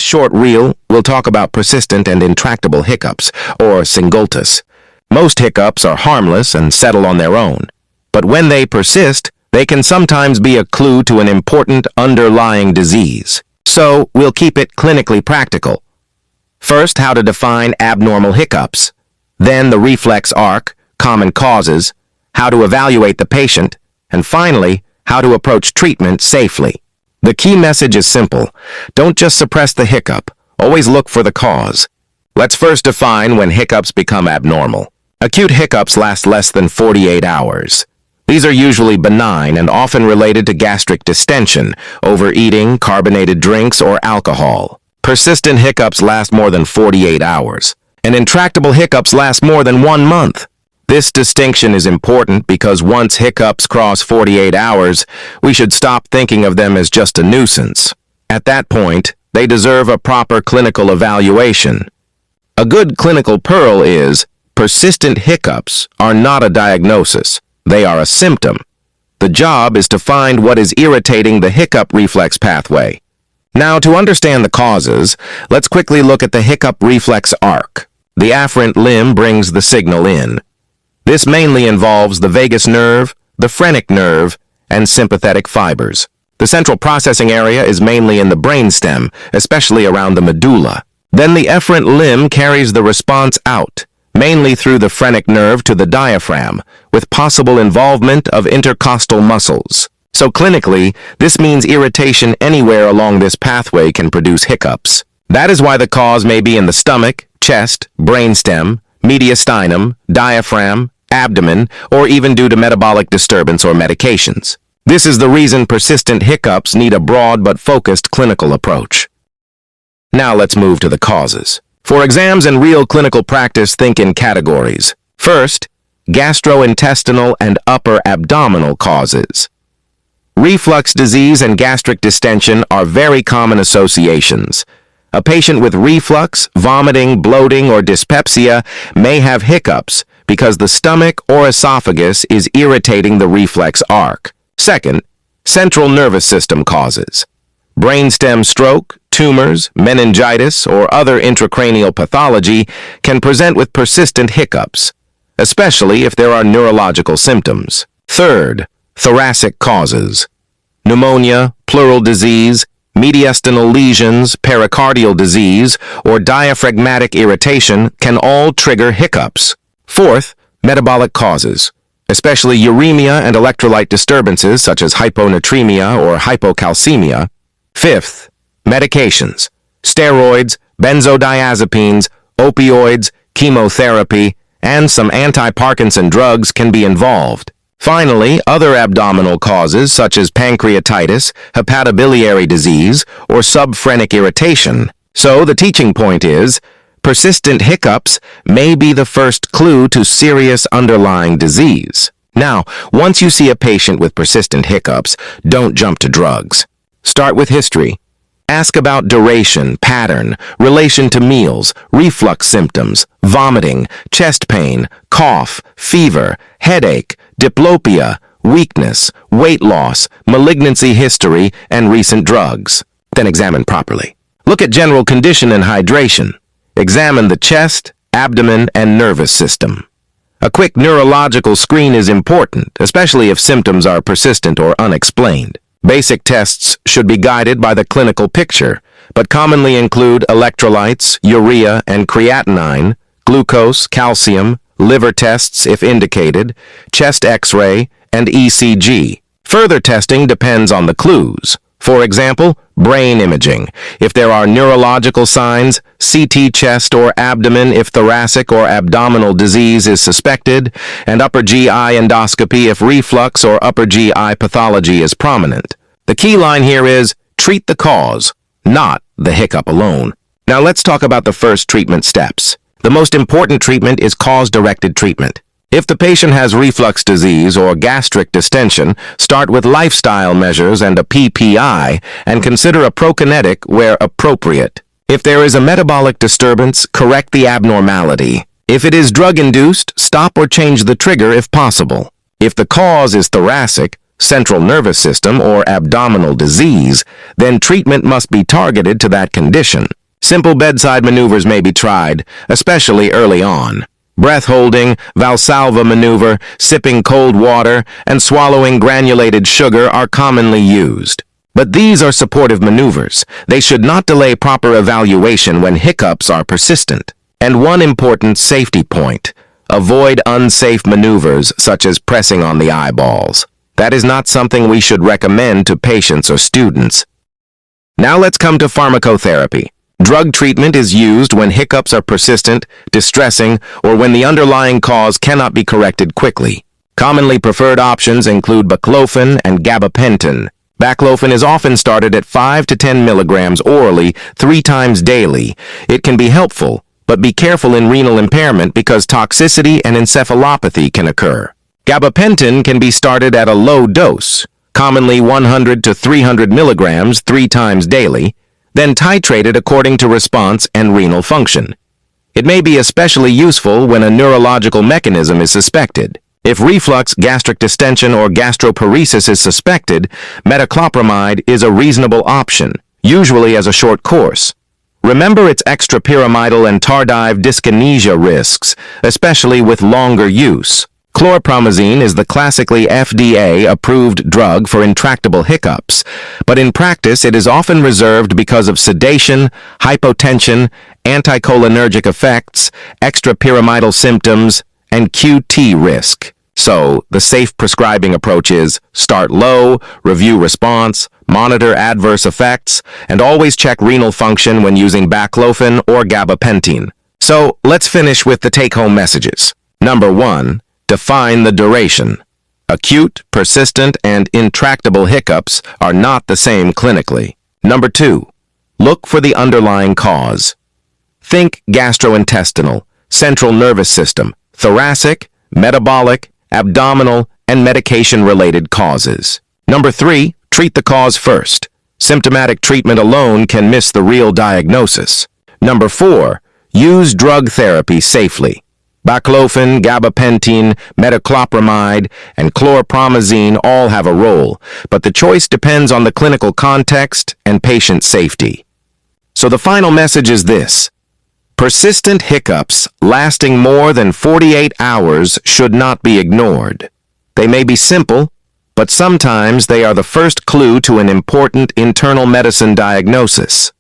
short reel, we'll talk about persistent and intractable hiccups, or singultus. Most hiccups are harmless and settle on their own, but when they persist, they can sometimes be a clue to an important underlying disease. So, we'll keep it clinically practical. First, how to define abnormal hiccups. Then, the reflex arc, common causes, how to evaluate the patient, and finally, how to approach treatment safely. The key message is simple. Don't just suppress the hiccup. Always look for the cause. Let's first define when hiccups become abnormal. Acute hiccups last less than 48 hours. These are usually benign and often related to gastric distension, overeating, carbonated drinks, or alcohol. Persistent hiccups last more than 48 hours, and intractable hiccups last more than 1 month. This distinction is important because once hiccups cross 48 hours, we should stop thinking of them as just a nuisance. At that point, they deserve a proper clinical evaluation. A good clinical pearl is, persistent hiccups are not a diagnosis. They are a symptom. The job is to find what is irritating the hiccup reflex pathway. Now, to understand the causes, let's quickly look at the hiccup reflex arc. The afferent limb brings the signal in. This mainly involves the vagus nerve, the phrenic nerve, and sympathetic fibers. The central processing area is mainly in the brainstem, especially around the medulla. Then the efferent limb carries the response out, mainly through the phrenic nerve to the diaphragm, with possible involvement of intercostal muscles. So clinically, this means irritation anywhere along this pathway can produce hiccups. That is why the cause may be in the stomach, chest, brainstem, mediastinum, diaphragm, abdomen, or even due to metabolic disturbance or medications. This is the reason persistent hiccups need a broad but focused clinical approach. Now let's move to the causes. For exams and real clinical practice, think in categories. First, gastrointestinal and upper abdominal causes. Reflux disease and gastric distension are very common associations. A patient with reflux, vomiting, bloating, or dyspepsia may have hiccups because the stomach or esophagus is irritating the reflex arc. Second, central nervous system causes. Brainstem stroke, tumors, meningitis, or other intracranial pathology can present with persistent hiccups, especially if there are neurological symptoms. Third, thoracic causes. Pneumonia, pleural disease, mediastinal lesions, pericardial disease, or diaphragmatic irritation can all trigger hiccups. Fourth, metabolic causes, especially uremia and electrolyte disturbances such as hyponatremia or hypocalcemia. Fifth, medications, steroids, benzodiazepines, opioids, chemotherapy, and some anti-Parkinson drugs can be involved. Finally, other abdominal causes such as pancreatitis, hepatobiliary disease, or subphrenic irritation. So the teaching point is, persistent hiccups may be the first clue to serious underlying disease. Now, once you see a patient with persistent hiccups, don't jump to drugs. Start with history. Ask about duration, pattern, relation to meals, reflux symptoms, vomiting, chest pain, cough, fever, headache, diplopia, weakness, weight loss, malignancy history, and recent drugs. Then examine properly. Look at general condition and hydration. Examine the chest, abdomen, and nervous system. A quick neurological screen is important, especially if symptoms are persistent or unexplained. Basic tests should be guided by the clinical picture, but commonly include electrolytes, urea and creatinine, glucose, calcium, liver tests if indicated, chest X-ray, and ECG. Further testing depends on the clues. For example, brain imaging, if there are neurological signs, CT chest or abdomen if thoracic or abdominal disease is suspected, and upper GI endoscopy if reflux or upper GI pathology is prominent. The key line here is, treat the cause, not the hiccup alone. Now let's talk about the first treatment steps. The most important treatment is cause-directed treatment. If the patient has reflux disease or gastric distension, start with lifestyle measures and a PPI, and consider a prokinetic where appropriate. If there is a metabolic disturbance, correct the abnormality. If it is drug-induced, stop or change the trigger if possible. If the cause is thoracic, central nervous system, or abdominal disease, then treatment must be targeted to that condition. Simple bedside maneuvers may be tried, especially early on. Breath holding, Valsalva maneuver, sipping cold water, and swallowing granulated sugar are commonly used. But these are supportive maneuvers. They should not delay proper evaluation when hiccups are persistent. And one important safety point: avoid unsafe maneuvers such as pressing on the eyeballs. That is not something we should recommend to patients or students. Now let's come to pharmacotherapy. Drug treatment is used when hiccups are persistent, distressing, or when the underlying cause cannot be corrected quickly. Commonly preferred options include baclofen and gabapentin. Baclofen is often started at 5 to 10 milligrams orally 3 times daily. It can be helpful, but be careful in renal impairment because toxicity and encephalopathy can occur. Gabapentin can be started at a low dose, commonly 100 to 300 milligrams 3 times daily, then titrated according to response and renal function. It may be especially useful when a neurological mechanism is suspected. If reflux, gastric distension, or gastroparesis is suspected, metoclopramide is a reasonable option, usually as a short course. Remember its extrapyramidal and tardive dyskinesia risks, especially with longer use. Chlorpromazine is the classically FDA-approved drug for intractable hiccups, but in practice it is often reserved because of sedation, hypotension, anticholinergic effects, extrapyramidal symptoms, and QT risk. So, the safe prescribing approach is start low, review response, monitor adverse effects, and always check renal function when using baclofen or gabapentin. So, let's finish with the take-home messages. Number 1. Define the duration. Acute, persistent, and intractable hiccups are not the same clinically. Number 2. Look for the underlying cause. Think gastrointestinal, central nervous system, thoracic, metabolic, abdominal, and medication-related causes. Number 3. Treat the cause first. Symptomatic treatment alone can miss the real diagnosis. Number 4. Use drug therapy safely. Baclofen, gabapentin, metoclopramide, and chlorpromazine all have a role, but the choice depends on the clinical context and patient safety. So the final message is this: persistent hiccups lasting more than 48 hours should not be ignored. They may be simple, but sometimes they are the first clue to an important internal medicine diagnosis.